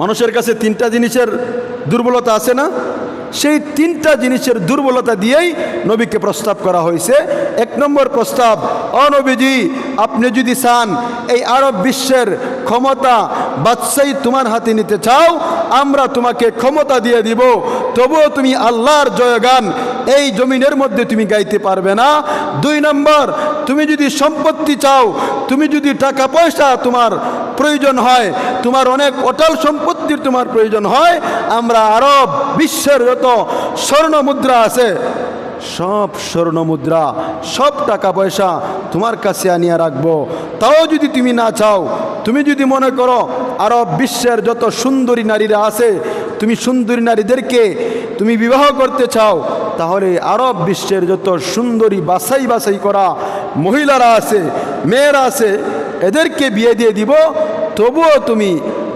মানুষের কাছে তিনটা জিনিসের দুর্বলতা আছে না? সেই তিনটা জিনিসের দুর্বলতা দিয়েই নবীকে প্রস্তাব করা হয়েছে। এক নম্বর প্রস্তাব, ও নবীজি, আপনি যদি চান এই আরব বিশ্বের ক্ষমতা বাদশাহী তোমার হাতে নিতে চাও, আমরা তোমাকে ক্ষমতা দিয়ে দিব, তবুও তুমি আল্লাহর জয়গান এই জমিনের মধ্যে তুমি গাইতে পারবে না। দুই নম্বর, তুমি যদি সম্পত্তি চাও, তুমি যদি টাকা পয়সা তোমার প্রয়োজন হয়, তোমার অনেক অটল সম্পত্তির তোমার প্রয়োজন হয়, আমরা আরব বিশ্বের যত স্বর্ণ মুদ্রা আছে সব স্বর্ণ মুদ্রা, সব টাকা পয়সা তোমার কাছে আনিয়ে রাখবো। তাও যদি তুমি না চাও, তুমি যদি মনে করো আরব বিশ্বের যত সুন্দরী নারীরা আছে, তুমি সুন্দরী নারীদেরকে তুমি বিবাহ করতে চাও, তাহলে আরব বিশ্বের যত সুন্দরী বাছাই বাছাই করা মহিলারা আছে, মেয়েরা আছে, এদেরকে বিয়ে দিয়ে দিব, তবুও তুমি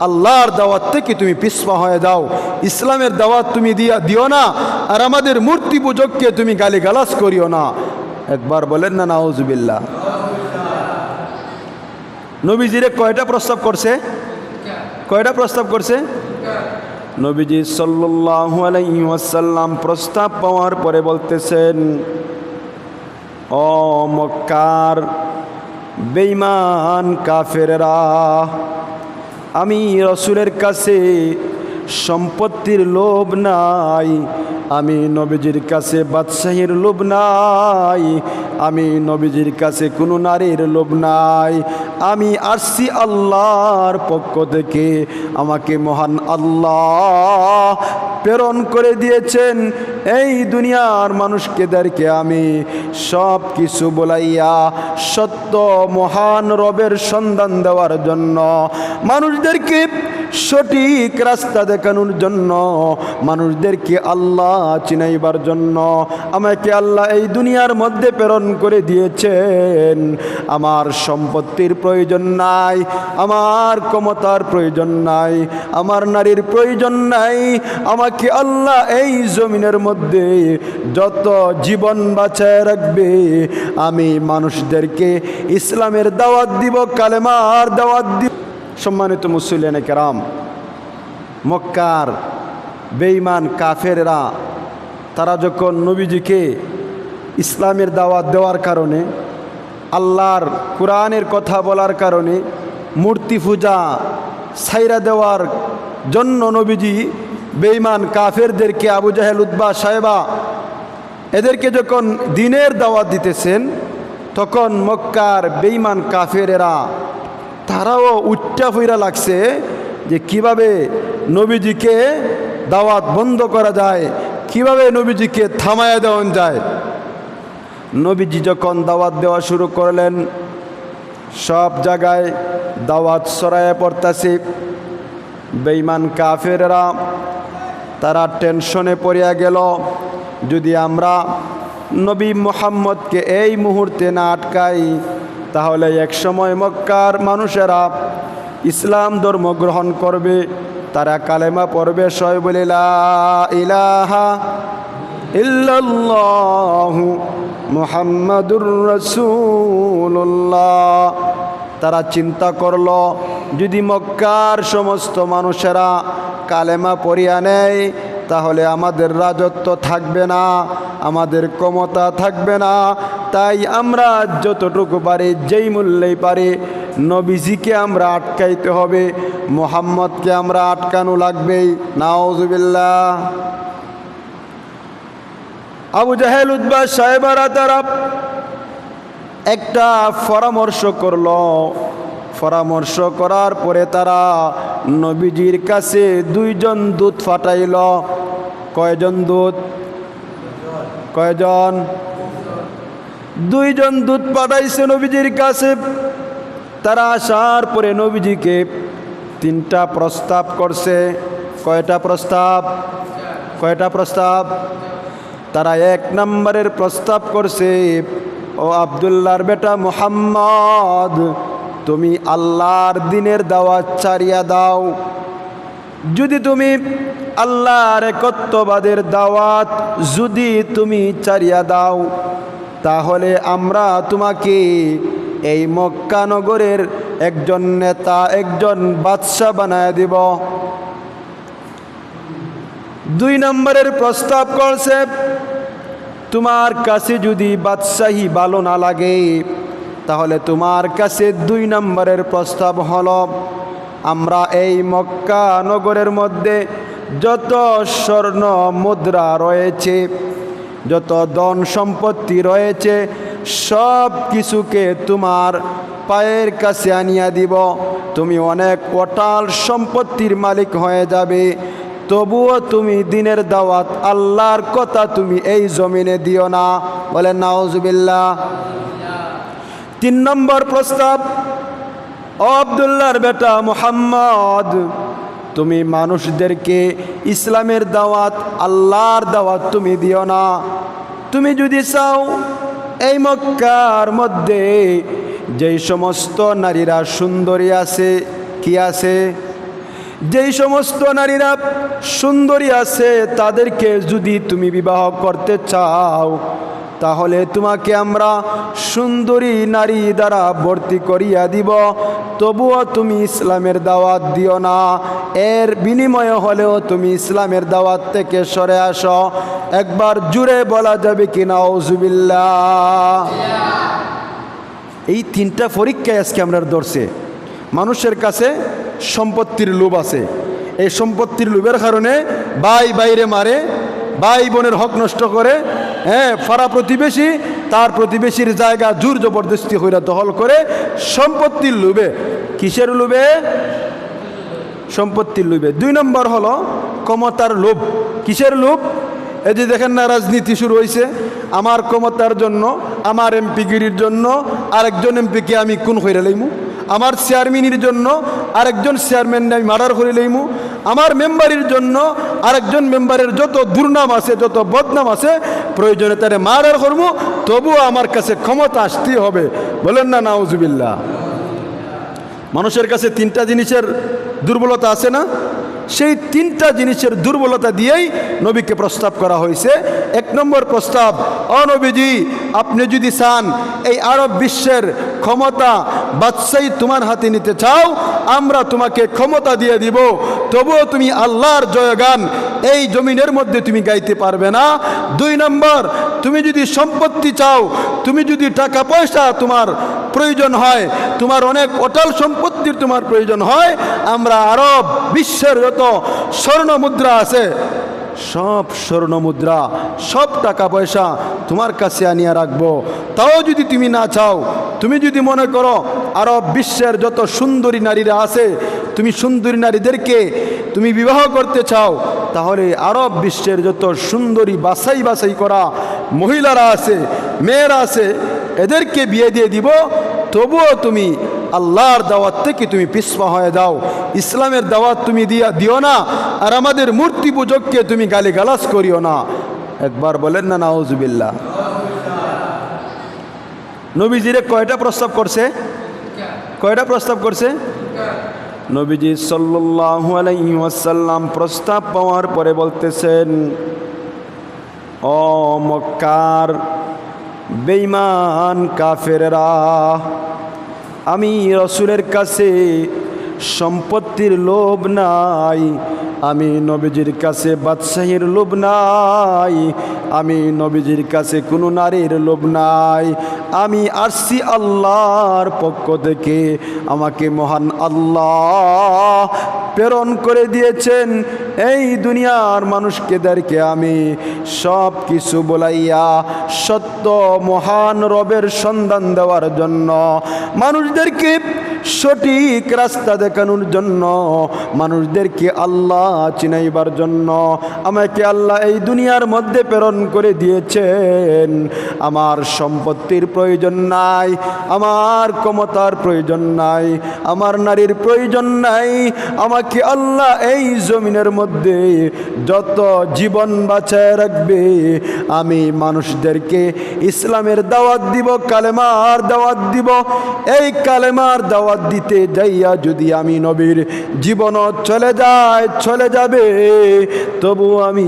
আল্লাহর দাওয়াত থেকে তুমি পিছপা হয়ে যাও, ইসলামের দাওয়াত তুমি দিও না, আর আমাদের মূর্তি পূজককে তুমি গালিগালাজ করিও না। একবার বলেন না নাউজুবিল্লাহ। নবীজিরে কয়টা প্রস্তাব করছে? কয়টা প্রস্তাব করছে? নবীজি সাল্লাল্লাহু আলাইহি ওয়াসাল্লাম প্রস্তাব পাওয়ার পরে বলতেছেন, ও মক্কার বেঈমান কাফেররা, আমি রসুলের কাছে সম্পত্তির লোভ নাই, আমি নবীজির কাছে বাদশাহীর লোভ নাই, আমি নবীজির কাছে কোনো নারীর লোভ নাই, আমি আসছি আল্লাহর পক্ষ থেকে। আমাকে মহান আল্লাহ প্রেরণ করে দিয়েছেন এই দুনিয়ার মানুষকেদেরকে আমি সব কিছু বলাইয়া সত্য মহান রবের সন্ধান দেওয়ার জন্য, মানুষদেরকে সঠিক রাস্তা দেখানোর জন্য, মানুষদেরকে আল্লাহ চিনাইবার জন্য আমাকে আল্লাহ এই দুনিয়ার মধ্যে প্রেরণ করে দিয়েছেন। আমার সম্পত্তির প্রয়োজন নাই, আমার ক্ষমতার প্রয়োজন নাই, আমার নারীর প্রয়োজন নাই। আমাকে আল্লাহ এই জমিনের মধ্যে যত জীবন বাঁচায় রাখবে, আমি মানুষদেরকে ইসলামের দাওয়াত দিব, কালেমার দাওয়াত দিব। সম্মানিত মুসলিয়ানে কেরাম, মক্কার বেঈমান কাফেররা তারা যখন নবীজিকে ইসলামের দাওয়াত দেওয়ার কারণে, আল্লাহর কোরআনের কথা বলার কারণে, মূর্তি পূজা ছাইরা দেওয়ার জন্য নবীজি বেঈমান কাফেরদেরকে, আবু জাহেল, উতবা, সায়বা, এদেরকে যখন দ্বীনের দাওয়াত দিতেছেন, তখন মক্কার বেঈমান কাফেরেরা তারাও উচ্চা ফইরা লাগছে যে কিভাবে নবীজিকে দাওয়াত বন্ধ করা যায়, কিভাবে নবীজিকে থামায়া দেওয়া যায়। নবীজি যখন দাওয়াত দেওয়া শুরু করলেন, সব জায়গায় দাওয়াত ছড়ায় পড়তাছে। বেঈমান কাফেররা তারা টেনশনে পড়িয়া গেল, যদি আমরা নবী মুহাম্মদকে এই মুহূর্তে না আটকাই, তাহলে এক সময় মক্কার মানুষেরা ইসলাম ধর্ম গ্রহণ করবে, তারা কালেমা পড়বে, সবাই বলে লা ইলাহা ইল্লাল্লাহু মুহাম্মাদুর রাসূলুল্লাহ। তারা চিন্তা করল, যদি মক্কার সমস্ত মানুষেরা কালেমা পড়িয়া নেয়, তাহলে আমাদের রাজত্ব থাকবে না, আমাদের ক্ষমতা থাকবে না। তাই আমরা যতটুকু পারি, যেই মূল্যেই পারি, নবীজিকে আমরা আটকাইতে হবে, মুহাম্মদকে আমরা আটকানো লাগবেই। নাউজুবিল্লাহ। আবু জাহেল, উতবা, সায়বারা তারা একটা পরামর্শ করল। পরামর্শ করার পরে তারা নবীজির কাছে দুইজন দূত পাঠাইল। কয়জন দূত? কয়জন? দুইজন দূত পাঠাইছে নবীজির কাছে। তারা আসার পরে নবীজিকে তিনটা প্রস্তাব করছে। কয়টা প্রস্তাব? কয়টা প্রস্তাব? তারা এক নম্বরের প্রস্তাব করছে, ও আব্দুল্লাহর বেটা মুহাম্মদ, তুমি আল্লাহর দ্বীনের দাওয়াত ছাড়িয়া দাও। যদি তুমি আল্লাহর একত্ববাদের দাওয়াত যদি তুমি ছাড়িয়া দাও, তাহলে আমরা তোমাকে এই মক্কা নগরের একজন নেতা, একজন বাদশা বানায় দিব। দুই নম্বরের প্রস্তাব করছে, তোমার কাছে যদি বাদশাহী ভালো না লাগে তাহলে তোমার কাছে দুই নম্বরের প্রস্তাব হলো, আমরা এই মক্কা নগরের মধ্যে যত স্বর্ণ মুদ্রা রয়েছে, যত ধন সম্পত্তি রয়েছে, সব কিছুকে তোমার পায়ের কাছে আনিয়া দিব। তুমি অনেক অটাল সম্পত্তির মালিক হয়ে যাবে, তবুও তুমি দিনের দাওয়াত আল্লাহর কথা তুমি এই জমিনে দিও না। বলেন নাউজুবিল্লাহ। তিন নম্বর প্রস্তাব, ও আব্দুল্লাহর বেটা মুহাম্মদ, তুমি মানুষদেরকে ইসলামের দাওয়াত আল্লাহর দাওয়াত তুমি দিও না। তুমি যদি চাও এই মক্কার মধ্যে যেই সমস্ত নারীরা সুন্দরী আছে, কি আছে, যেই সমস্ত নারীরা সুন্দরী আছে তাদেরকে যদি তুমি বিবাহ করতে চাও তাহলে তোমাকে আমরা সুন্দরী নারী দ্বারা ভর্তি করিয়া দিব, তবুও তুমি ইসলামের দাওয়াত দিও না। এর বিনিময়ে হলেও তুমি ইসলামের দাওয়াত থেকে সরে আসো। একবার জুড়ে বলা যাবে কি নাউজুবিল্লাহ। এই তিনটা পরীক্ষায় আজকে আমরা ধরছে। মানুষের কাছে সম্পত্তির লোভ আছে, এই সম্পত্তির লোভের কারণে ভাই বাইরে মারে, ভাই বোনের হক নষ্ট করে, পাড়া প্রতিবেশী তার প্রতিবেশীর জায়গা জোর জবরদস্তি হইরা দখল করে, সম্পত্তির লোভে। কিসের লোভে? সম্পত্তির লোভে। দুই নম্বর হলো ক্ষমতার লোভ। কিসের লোভ? এই যে দেখেন না, রাজনীতি শুরু হয়েছে, আমার ক্ষমতার জন্য, আমার এমপিগিরির জন্য আরেকজন এমপিকে আমি খুন করে লইমু, আমার চেয়ারম্যানের জন্য আরেকজন চেয়ারম্যান আমি মার্ডার করে লইমু, আমার মেম্বারের জন্য আরেকজন মেম্বারের যত দুর্নাম আছে, যত বদনাম আছে, প্রয়োজনে তারে মার্ডার করবো, তবুও আমার কাছে ক্ষমতা আসতেই হবে। বলেন না নাউজুবিল্লাহ। মানুষের কাছে তিনটা জিনিসের দুর্বলতা আছে না? সেই তিনটা জিনিসের দুর্বলতা দিয়েই নবীকে প্রস্তাব করা হয়েছে। এক নম্বর প্রস্তাব, ও নবীজি, আপনি যদি চান এই আরব বিশ্বের ক্ষমতা বাদশাহী তোমার হাতে নিতে চাও, আমরা তোমাকে ক্ষমতা দিয়ে দিব, তবুও তুমি আল্লাহর জয়গান এই জমিনের মধ্যে তুমি গাইতে পারবে না। দুই নম্বর, তুমি যদি সম্পত্তি চাও, তুমি যদি টাকা পয়সা তোমার প্রয়োজন হয়, তোমার অনেক অটল সম্পত্তির তোমার প্রয়োজন হয়, আমরা আরব বিশ্বের যত স্বর্ণ মুদ্রা আছে, সব স্বর্ণ মুদ্রা, সব টাকা পয়সা তোমার কাছে আনিয়া রাখবো। তাও যদি তুমি না চাও, তুমি যদি মনে করো আরব বিশ্বের যত সুন্দরী নারীরা আছে, তুমি সুন্দরী নারীদেরকে তুমি বিবাহ করতে চাও, তাহলে আরব বিশ্বের যত সুন্দরী বাছাই বাছাই করা মহিলারা আছে, মেয়েরা আছে, এদেরকে বিয়ে দিয়ে দিব, তবুও তুমি আল্লাহর দাওয়াত থেকে তুমি পিছপা হয়ে যাও, ইসলামের দাওয়াত তুমি দিও না, আর আমাদের মূর্তি পূজককে তুমি গালিগালাজ করিও না। একবার বলেন না নাউজুবিল্লাহ। নবীজিরে কয়টা প্রস্তাব করছে? কয়টা প্রস্তাব করছে? নবীজি সাল্লাল্লাহু আলাইহি ওয়াসাল্লাম প্রস্তাব পাওয়ার পরে বলতেছেন, ও মক্কার বেঈমান কাফেররা, আমি রসুলের কাছে সম্পত্তির লোভ নাই, আমি নবীজির কাছে বাদশাহীর লোভ নাই, আমি নবীজির কাছে কোনো নারীর লোভ নাই, আমি আসছি আল্লাহর পক্ষ থেকে। আমাকে মহান আল্লাহ প্রেরণ করে দিয়েছেন এই দুনিয়ার মানুষকেদেরকে আমি সব কিছু বলাইয়া সত্য মহান রবের সন্ধান দেওয়ার জন্য, মানুষদেরকে সঠিক রাস্তা দেখানোর জন্য, মানুষদেরকে আল্লাহ চিনাইবার জন্য আমাকে আল্লাহ এই দুনিয়ার মধ্যে প্রেরণ করে দিয়েছেন। আমার সম্পত্তির প্রয়োজন নাই, আমার ক্ষমতার প্রয়োজন নাই, আমার নারীর প্রয়োজন নাই। আমাকে আল্লাহ এই জমিনের মধ্যে যত জীবন বাঁচায় রাখবে, আমি মানুষদেরকে ইসলামের দাওয়াত দিব, কালেমার দাওয়াত দিব। এই কালেমার দাওয়াত দিতে যাইয়া যদি আমি নবীর জীবনও চলে যাবে, তবু আমি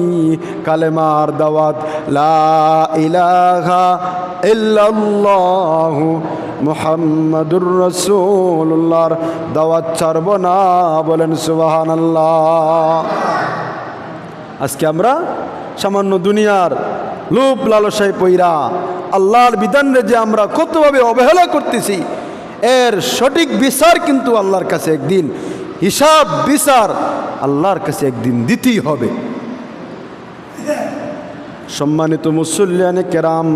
কালেমার দাওয়াত লা ইলাহা ইল্লাল্লাহু মুহাম্মাদুর রাসূলুল্লাহর দাওয়াত ছাড়ব না। বলেন সুবহানাল্লাহ। আজকে আমরা সামান্য দুনিয়ার লোভ লালসায় পইরা আল্লাহর বিধানে যে আমরা কতভাবে অবহেলা করতেছি, এর সঠিক বিচার কিন্তু আল্লাহর কাছে একদিন, হিসাব বিচার আল্লাহর কাছে একদিন দিতেই হবে। সম্মানিত মুসল্লিয়ানে কেরাম,